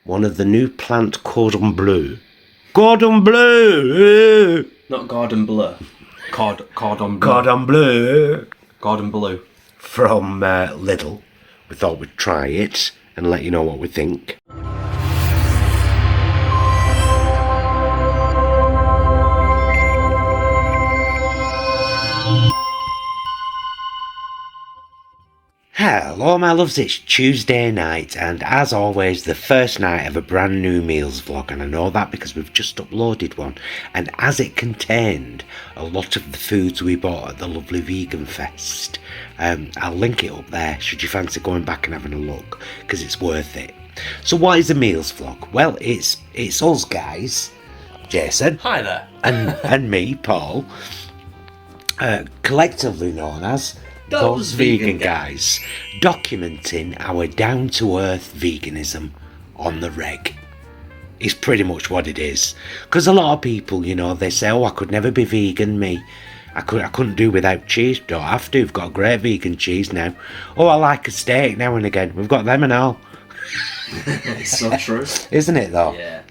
one of the new plant cordon bleu. Cordon bleu! Not Gordon Bleu. Cordon Bleu. Cordon bleu. Gordon Bleu. From Lidl. We thought we'd try it and let you know what we think. Hello my loves, it's Tuesday night and as always the first night of a brand new meals vlog, and I know that because we've just uploaded one, and as it contained a lot of the foods we bought at the lovely Vegan Fest. I'll link it up there should you fancy going back and having a look, because it's worth it. So what is a meals vlog? Well, it's us guys, Jason. Hi there. and me, Paul, collectively known as Those Vegan Guys, documenting our down-to-earth veganism on the reg. Is pretty much what it is. Because a lot of people, you know, they say, oh, I could never be vegan, me. I couldn't do without cheese. Don't have to, we've got great vegan cheese now. Oh, I like a steak now and again. We've got them and all. It's so true. Isn't it, though? Yeah.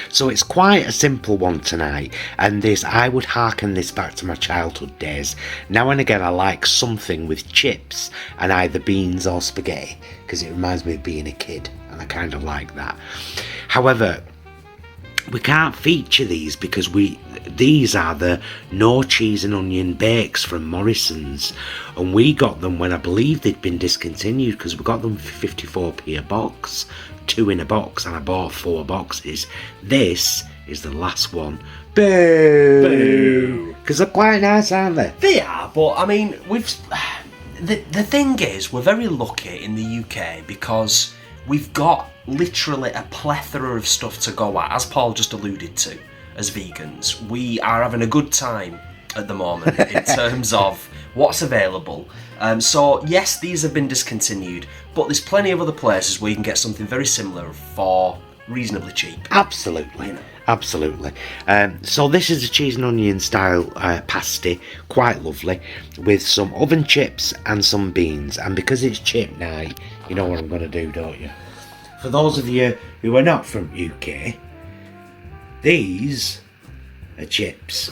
So it's quite a simple one tonight, and I would hearken this back to my childhood days. Now and again I like something with chips and either beans or spaghetti, because it reminds me of being a kid, and I kind of like that. However, we can't feature these because these are the no cheese and onion bakes from Morrison's, and we got them when I believe they'd been discontinued, because we got them for 54p a box, 2 in a box, and I bought 4 boxes. This is the last one. Boo! Because they're quite nice, aren't they? They are, but I mean, the thing is, we're very lucky in the UK because we've got literally a plethora of stuff to go at, as Paul just alluded to. As vegans, we are having a good time at the moment in terms of what's available. So yes, these have been discontinued, but there's plenty of other places where you can get something very similar for reasonably cheap. Absolutely, you know. Absolutely. So this is a cheese and onion style pasty, quite lovely, with some oven chips and some beans. And because it's chip night, you know what I'm going to do, don't you? For those of you who are not from UK, these are chips.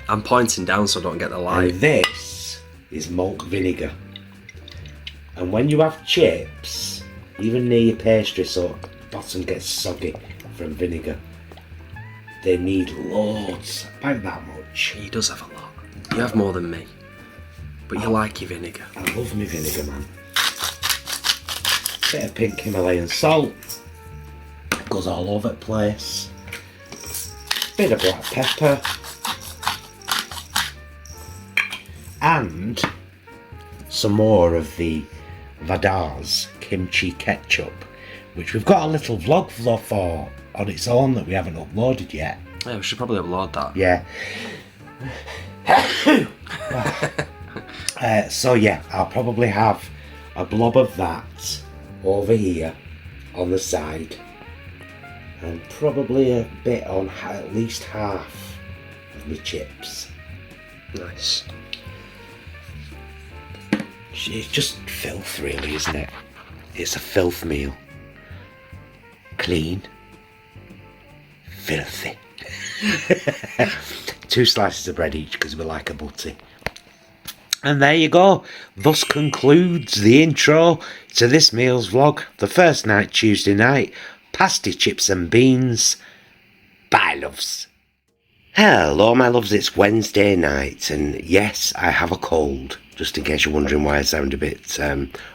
I'm pointing down so I don't get the light. And this is malt vinegar. And when you have chips, even near your pastry so the bottom gets soggy from vinegar, they need loads, about that much. He does have a lot. You have more than me. But you like your vinegar. I love me vinegar, man. Bit of pink Himalayan salt. Goes all over the place. Bit of black pepper. And some more of the Vadars kimchi ketchup, which we've got a little vlog for on its own that we haven't uploaded yet. Yeah, we should probably upload that. Yeah. So yeah, I'll probably have a blob of that over here on the side, and probably a bit on at least half of my chips. Nice. It's just filth, really, isn't it? It's a filth meal. Clean. Filthy. 2 slices of bread each because we like a butty. And there you go. Thus concludes the intro to this meals vlog. The first night, Tuesday night. Pasty, chips and beans. Bye, loves. Hello, my loves. It's Wednesday night. And yes, I have a cold. Just in case you're wondering why I sound a bit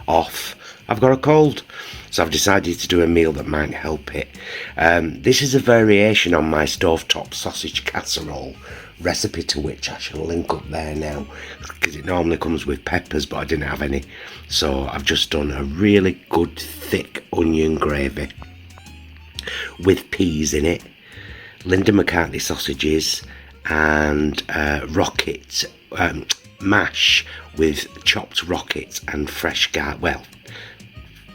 off. I've got a cold. So I've decided to do a meal that might help it. This is a variation on my stovetop sausage casserole recipe, to which I shall link up there now, because it normally comes with peppers, but I didn't have any. So I've just done a really good thick onion gravy with peas in it, Linda McCartney sausages, and rocket mash with chopped rocket and fresh garlic. Well,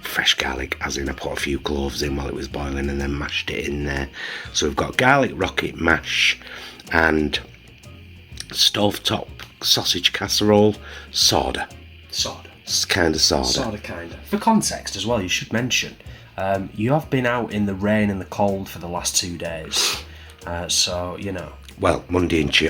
fresh garlic, as in I put a few cloves in while it was boiling and then mashed it in there. So we've got garlic rocket mash and stovetop sausage casserole soda. Kind of, sorta. Sort of, kind of. For context as well, you should mention, you have been out in the rain and the cold for the last 2 days. So, you know. Well,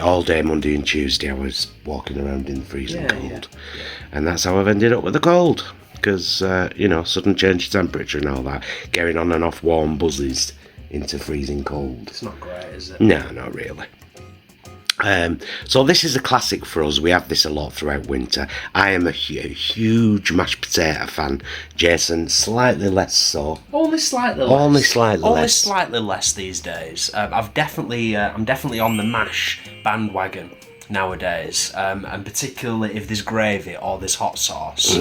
all day Monday and Tuesday I was walking around in the freezing cold. Yeah. And that's how I've ended up with the cold. Because, you know, sudden change of temperature and all that. Getting on and off warm buzzes into freezing cold. It's not great, is it? No, not really. So this is a classic for us. We have this a lot throughout winter. I am a huge mashed potato fan. Jason, slightly less so. Only slightly less. Only slightly less. Only slightly less these days. I'm definitely on the mash bandwagon nowadays, and particularly if there's gravy or there's hot sauce,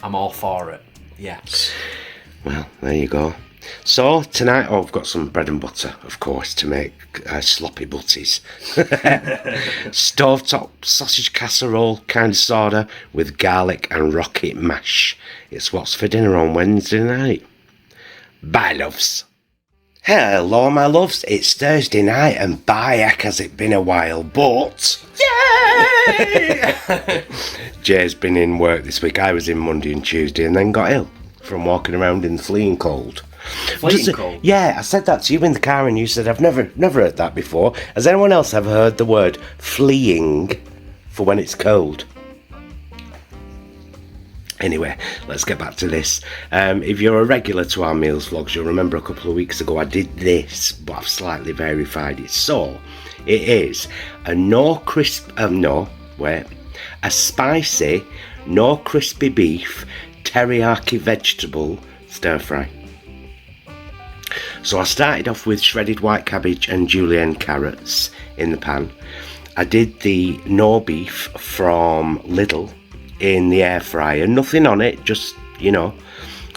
I'm all for it. Yes. Well, there you go. So tonight, I've got some bread and butter, of course, to make sloppy butties. Stovetop sausage casserole, kind of sorta, with garlic and rocket mash. It's what's for dinner on Wednesday night. Bye, loves. Hello, my loves. It's Thursday night, and bye, heck, has it been a while, but... Yay! Jay's been in work this week. I was in Monday and Tuesday, and then got ill from walking around in the fleeing cold. Cold? Yeah, I said that to you in the car and you said, I've never heard that before. Has anyone else ever heard the word fleeing for when it's cold? Anyway, let's get back to this. If you're a regular to our meals vlogs, you'll remember a couple of weeks ago I did this, but I've slightly verified it. So, it is a a spicy, no crispy beef, teriyaki vegetable stir fry. So I started off with shredded white cabbage and julienne carrots in the pan. I did the no beef from Lidl in the air fryer. Nothing on it, just, you know.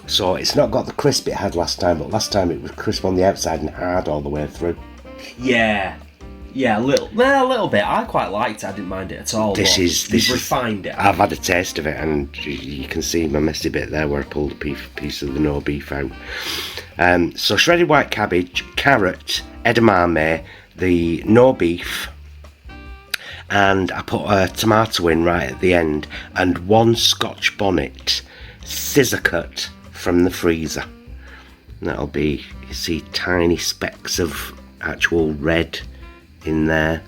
So it's not got the crisp it had last time, but last time it was crisp on the outside and hard all the way through. Yeah, a little bit. I quite liked it. I didn't mind it at all. You've refined it. I've had a taste of it, and you can see my messy bit there where I pulled a piece of the no beef out. So shredded white cabbage, carrot, edamame, the no beef, and I put a tomato in right at the end, and one Scotch bonnet, scissor cut from the freezer. And that'll be, you see tiny specks of actual red in there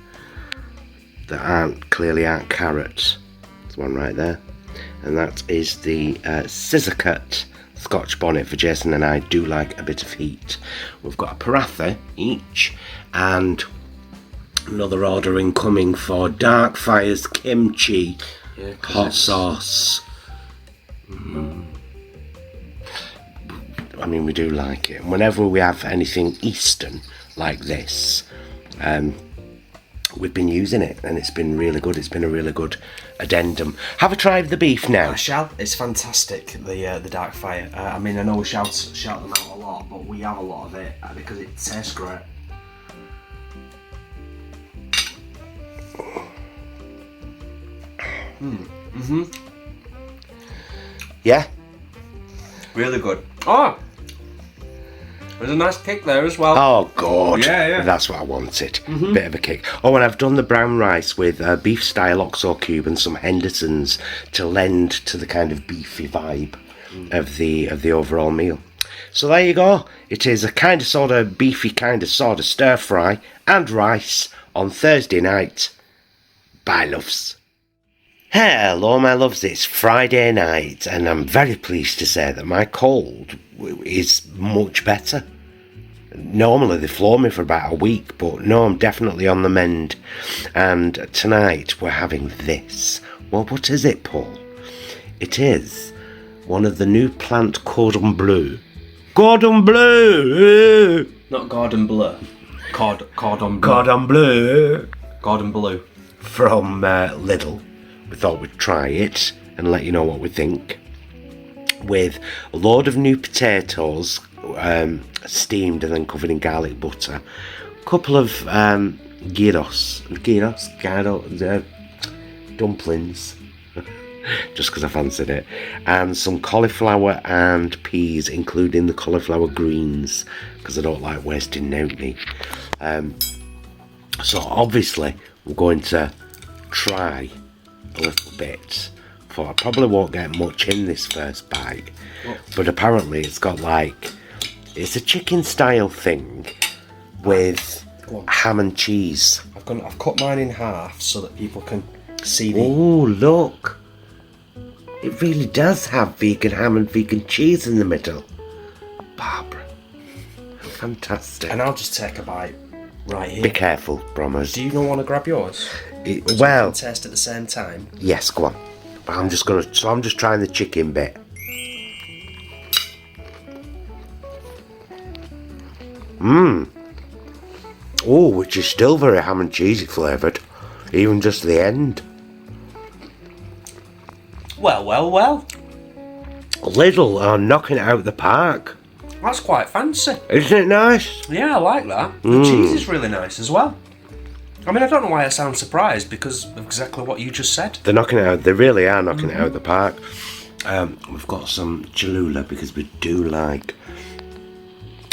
that clearly aren't carrots. There's one right there, and that is the scissor cut Scotch bonnet for Jason and I. Do like a bit of heat. We've got a paratha each, and another order incoming for Dark Fire's kimchi hot sauce. I mean, we do like it. Whenever we have anything Eastern like this, we've been using it, and it's been really good. It's been a really good addendum. Have a try of the beef now. I shall. It's fantastic, the Dark Fire. I mean, I know we shout them out a lot, but we have a lot of it because it tastes great. Yeah? Really good. Oh! There's a nice kick there as well. Oh, good. Yeah. That's what I wanted. Bit of a kick. Oh, and I've done the brown rice with beef style oxo cube and some Henderson's to lend to the kind of beefy vibe of the overall meal. So there you go. It is a kind of sort of beefy kind of sort of stir fry and rice on Thursday night. Bye, loves. Hello, my loves. It's Friday night, and I'm very pleased to say that my cold is much better. Normally they floor me for about a week, but no, I'm definitely on the mend. And tonight we're having this. Well, what is it, Paul? It is one of the new plant cordon bleu. Cordon bleu! Not Gordon Bleu. Cordon Bleu. Cordon bleu. Gordon Bleu. From Lidl. We thought we'd try it and let you know what we think. With a load of new potatoes, steamed and then covered in garlic butter. A couple of gyros, dumplings, just because I fancied it. And some cauliflower and peas, including the cauliflower greens, because I don't like wasting nobody. So obviously we're going to try a little bit thought I probably won't get much in this first bite. But apparently it's got like, it's a chicken style thing with ham and cheese. I've cut mine in half so that people can see the... Oh, look. It really does have vegan ham and vegan cheese in the middle. Barbara. Fantastic. And I'll just take a bite right here. Be careful, Brommers. Do you not want to grab yours? Well, Taste at the same time. yes, go on. But I'm just trying the chicken bit. Oh, which is still very ham and cheesy flavoured, even just the end. Well, well, well. Lidl are knocking it out of the park. That's quite fancy. Isn't it nice? Yeah, I like that. The cheese is really nice as well. I mean, I don't know why I sound surprised because of exactly what you just said. They're knocking it out. They really are knocking it out of the park. We've got some Cholula because we do like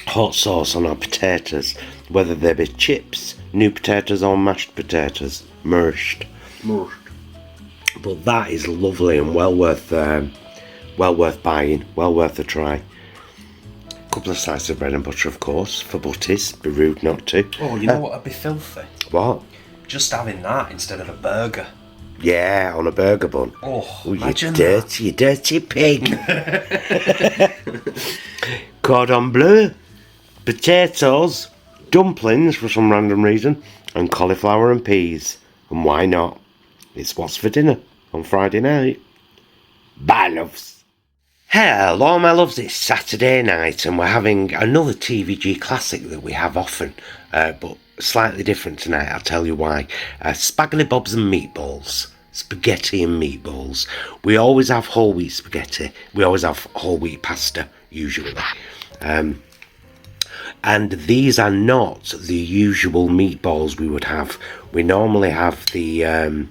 hot sauce on our potatoes, whether they be chips, new potatoes or mashed potatoes, mashed. But that is lovely and well worth buying, well worth a try. Couple of slices of bread and butter, of course, for butties. Be rude not to. Oh, you know what would be filthy? What? Just having that instead of a burger. Yeah, on a burger bun. Oh, you imagine dirty pig. Cordon bleu, potatoes, dumplings for some random reason, and cauliflower and peas. And why not? It's what's for dinner on Friday night. Bye, loves. Hello, my loves. It's Saturday night, and we're having another TVG classic that we have often, but slightly different tonight. I'll tell you why. Spaghetti bobs and meatballs. Spaghetti and meatballs. We always have whole wheat spaghetti. We always have whole wheat pasta, usually. And these are not the usual meatballs we would have. We normally have the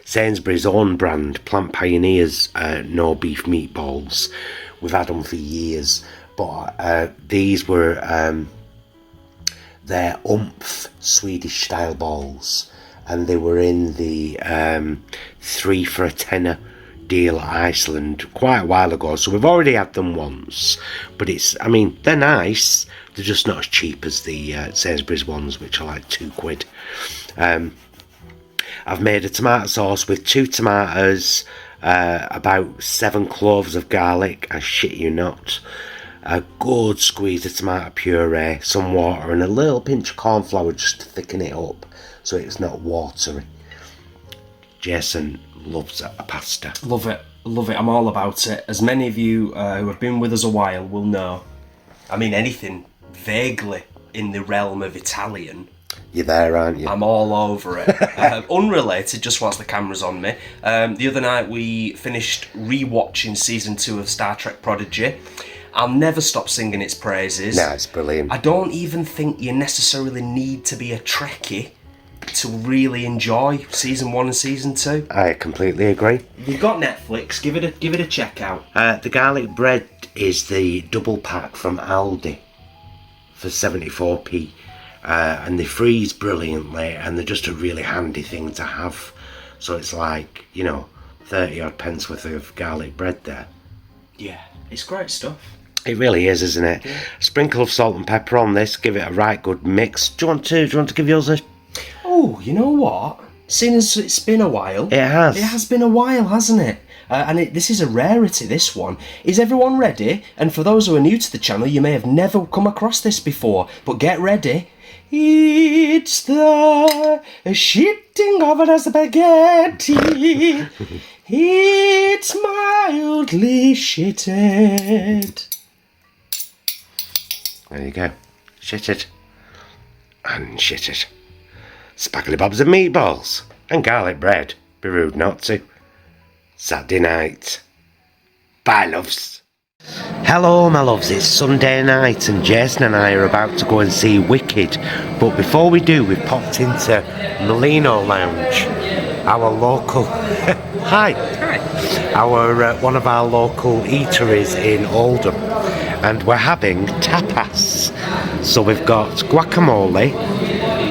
Sainsbury's own brand, Plant Pioneers no beef meatballs. We've had them for years, but these were their oomph Swedish style balls, and they were in the 3 for a tenner deal at Iceland quite a while ago. So we've already had them once, but I mean, they're nice. They're just not as cheap as the Sainsbury's ones, which are like £2. I've made a tomato sauce with 2 tomatoes, about 7 cloves of garlic, I shit you not, a good squeeze of tomato puree, some water and a little pinch of corn flour just to thicken it up so it's not watery. Jason loves a pasta. Love it. I'm all about it. As many of you who have been with us a while will know, I mean, anything vaguely in the realm of Italian, you're there, aren't you? I'm all over it. Unrelated, just whilst the camera's on me. The other night we finished re-watching season 2 of Star Trek Prodigy. I'll never stop singing its praises. No, it's brilliant. I don't even think you necessarily need to be a Trekkie to really enjoy season 1 and season 2. I completely agree. You've got Netflix, give it a check out. The garlic bread is the double pack from Aldi for 74p. And they freeze brilliantly, and they're just a really handy thing to have. So it's like, 30 odd pence worth of garlic bread there. Yeah, it's great stuff. It really is, isn't it? Yeah. Sprinkle of salt and pepper on this, give it a right good mix. Do you want to give yours a... Oh, you know what? Seeing as it's been a while. It has. It has been a while, hasn't it? This is a rarity, this one. Is everyone ready? And for those who are new to the channel, you may have never come across this before, but get ready. It's the shitting of a spaghetti. It's mildly shitted. There you go. Shitted. And shitted. Spaghetti bobs and meatballs. And garlic bread. Be rude not to. Saturday night. Bye, loves. Hello, my loves. It's Sunday night and Jason and I are about to go and see Wicked. But before we do, we've popped into Molino Lounge. Our local... Hi. Our one of our local eateries in Oldham. And we're having tapas. So we've got guacamole,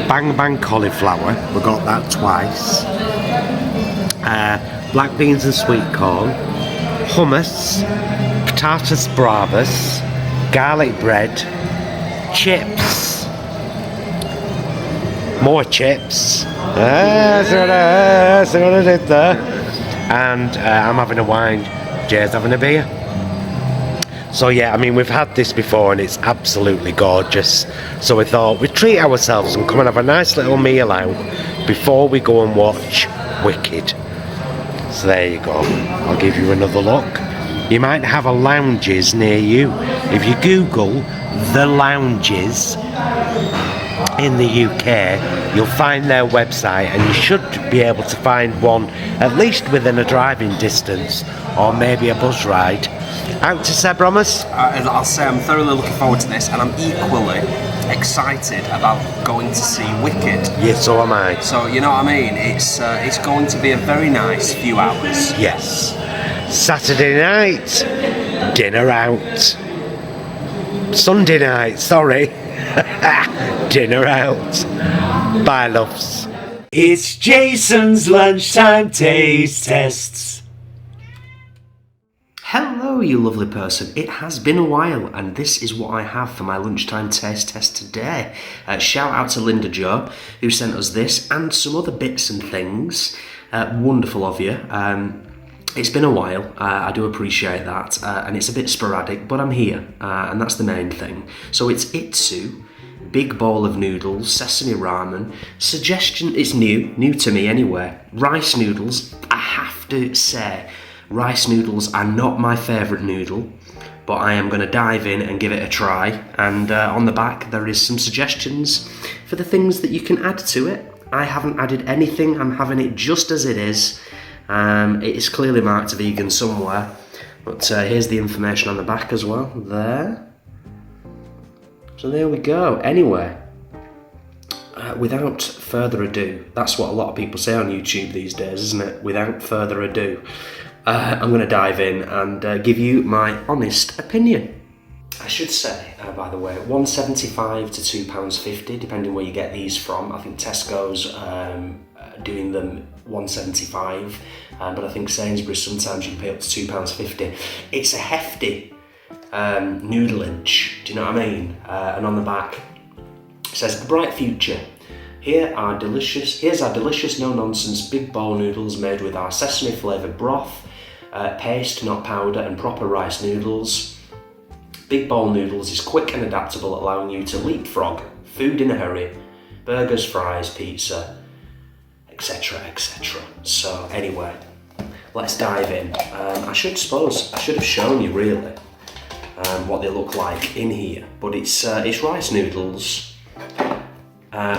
bang bang cauliflower. We got that twice. black beans and sweet corn, hummus, patatas bravas, garlic bread, chips, more chips. See what I did there. And I'm having a wine. Jay's having a beer. So yeah, I mean, we've had this before and it's absolutely gorgeous. So we thought we'd treat ourselves and come and have a nice little meal out before we go and watch Wicked. So there you go. I'll give you another look. You might have a Lounges near you. If you Google the Lounges in the UK, you'll find their website and you should be able to find one at least within a driving distance or maybe a bus ride. Out to Seb Romas? I'll say I'm thoroughly looking forward to this, and I'm equally excited about going to see Wicked. Yes, so am I. So, you know what I mean? It's going to be a very nice few hours. Yes. Saturday night, dinner out. Sunday night, sorry. Dinner out. Bye, loves. It's Jason's lunchtime taste tests. Hello, you lovely person. It has been a while, and this is what I have for my lunchtime taste test today. Shout out to Linda Jo, who sent us this and some other bits and things. Wonderful of you. It's been a while, I do appreciate that, and it's a bit sporadic, but I'm here, and that's the main thing. So it's Itsu, big bowl of noodles, sesame ramen, suggestion, it's new to me anyway, rice noodles. I have to say, rice noodles are not my favourite noodle, but I am going to dive in and give it a try, and on the back there is some suggestions for the things that you can add to it. I haven't added anything, I'm having it just as it is. It is clearly marked vegan somewhere, but here's the information on the back as well, there. So there we go. Anyway, without further ado, that's what a lot of people say on YouTube these days, isn't it? Without further ado, I'm going to dive in and give you my honest opinion. I should say, by the way, £1.75 to £2.50, depending where you get these from. I think Tesco's doing them £1.75, but I think Sainsbury's sometimes you can pay up to £2.50. It's a hefty noodleage, do you know what I mean? And on the back it says, "A bright future. Here's our delicious, no-nonsense big bowl noodles made with our sesame flavoured broth, paste, not powder, and proper rice noodles. Big bowl noodles is quick and adaptable, allowing you to leapfrog food in a hurry, burgers, fries, pizza, etc, etc." So anyway, let's dive in. I should have shown you really what they look like in here, but it's rice noodles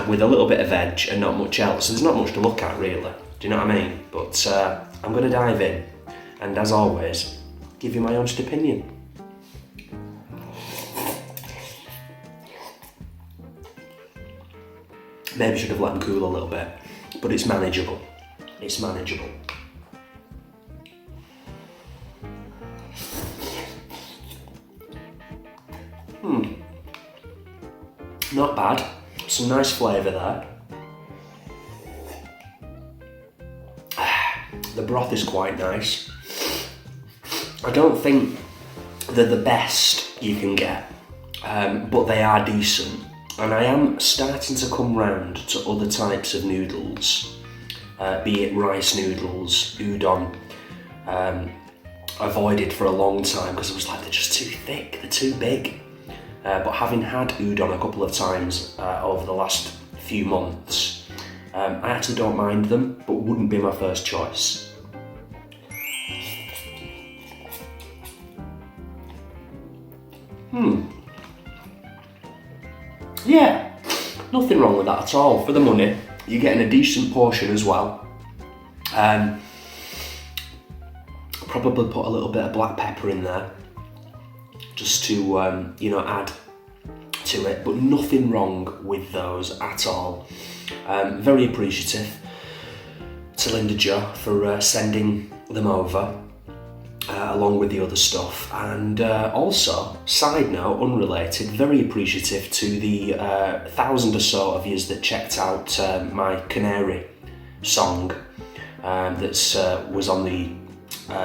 with a little bit of veg and not much else. So there's not much to look at really. Do you know what I mean? But I'm going to dive in, and as always, give you my honest opinion. Maybe should have let them cool a little bit, but it's manageable. It's manageable. Not bad. Some nice flavour there. The broth is quite nice. I don't think they're the best you can get, but they are decent. And I am starting to come round to other types of noodles, be it rice noodles, udon. Avoided for a long time because I was like, they're just too thick, they're too big. But having had udon a couple of times over the last few months, I actually don't mind them, but wouldn't be my first choice. Yeah, nothing wrong with that at all. For the money, you're getting a decent portion as well. Probably put a little bit of black pepper in there, just to add to it, but nothing wrong with those at all. Very appreciative to Linda Jo for sending them over along with the other stuff, and also, side note, unrelated, very appreciative to the 1,000 or so of yous that checked out my Canary song that was on the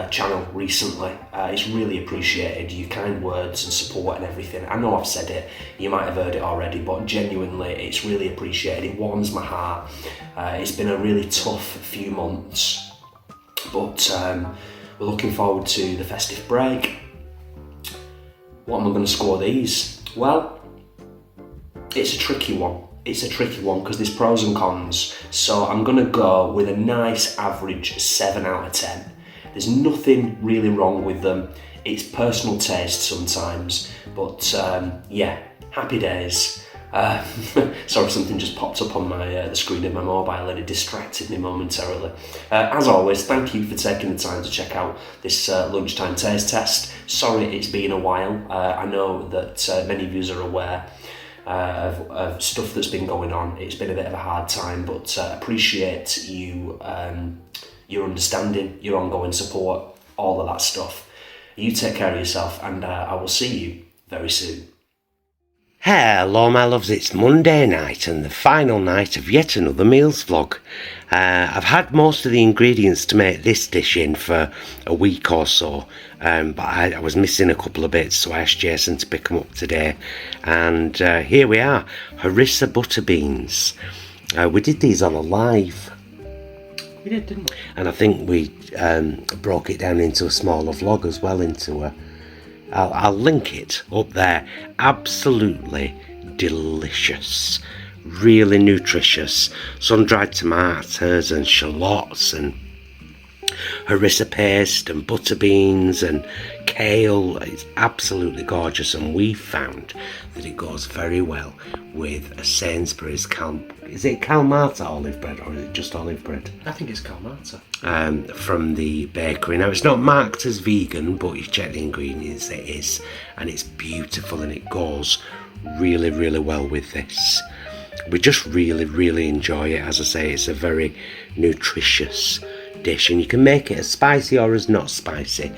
channel recently. It's really appreciated, your kind words and support and everything. I know I've said it, you might have heard it already, but genuinely it's really appreciated. It warms my heart. It's been a really tough few months, but we're looking forward to the festive break. What am I going to score these? Well, it's a tricky one. It's a tricky one because there's pros and cons. So I'm going to go with a nice average 7 out of 10. There's nothing really wrong with them. It's personal taste sometimes, but yeah, happy days. Sorry, something just popped up on my the screen of my mobile and it distracted me momentarily. As always, thank you for taking the time to check out this lunchtime taste test. Sorry it's been a while. I know that many of you are aware of stuff that's been going on. It's been a bit of a hard time, but appreciate you, your understanding, your ongoing support, all of that stuff. You take care of yourself, and I will see you very soon. Hello my loves, it's Monday night and the final night of yet another meals vlog. I've had most of the ingredients to make this dish in for a week or so, but I was missing a couple of bits, so I asked Jason to pick them up today. And here we are, harissa butter beans. We did these on a live. We did, didn't we? And I think we broke it down into a smaller vlog as well, into a... I'll link it up there. Absolutely delicious, really nutritious. Sun-dried tomatoes and shallots and harissa paste and butter beans and kale. It's absolutely gorgeous, and we found that it goes very well with a Sainsbury's Calmata olive bread, or is it just olive bread? I think it's Calmata. From the bakery. Now, it's not marked as vegan, but you check the ingredients, it is, and it's beautiful, and it goes really, really well with this. We just really enjoy it. As I say, it's a very nutritious dish, and you can make it as spicy or as not spicy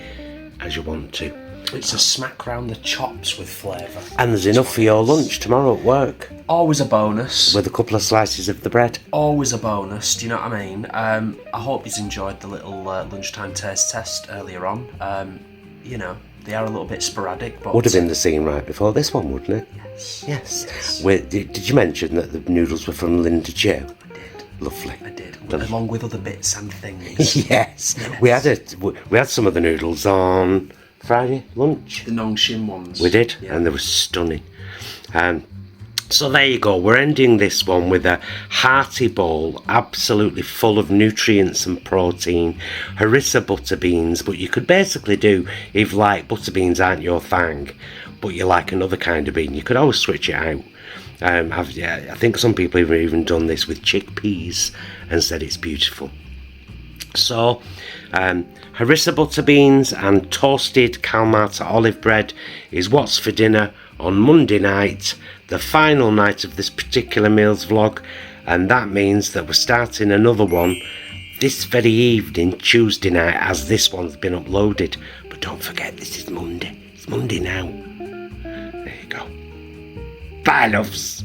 as you want to. It's a smack round the chops with flavour. And there's enough for your lunch tomorrow at work. Always a bonus. With a couple of slices of the bread. Always a bonus, do you know what I mean? I hope you've enjoyed the little lunchtime taste test earlier on. You know, they are a little bit sporadic, but... Would have been the scene right before this one, wouldn't it? Yes. Did you mention that the noodles were from Linda Joe? I did. Lovely. I did. Along with other bits and things. Yes. We had some of the noodles on Friday lunch. The Nongshim ones. We did, yeah. and they were stunning. So there you go. We're ending this one with a hearty bowl, absolutely full of nutrients and protein, harissa butter beans. But you could basically do, if like butter beans aren't your thing, but you like another kind of bean, you could always switch it out. I think some people have even done this with chickpeas and said it's beautiful. So, harissa butter beans and toasted Calmata olive bread is what's for dinner on Monday night, the final night of this particular meals vlog, and that means that we're starting another one this very evening, Tuesday night, as this one's been uploaded. But don't forget, this is Monday. It's Monday now. There you go. Bye, loves.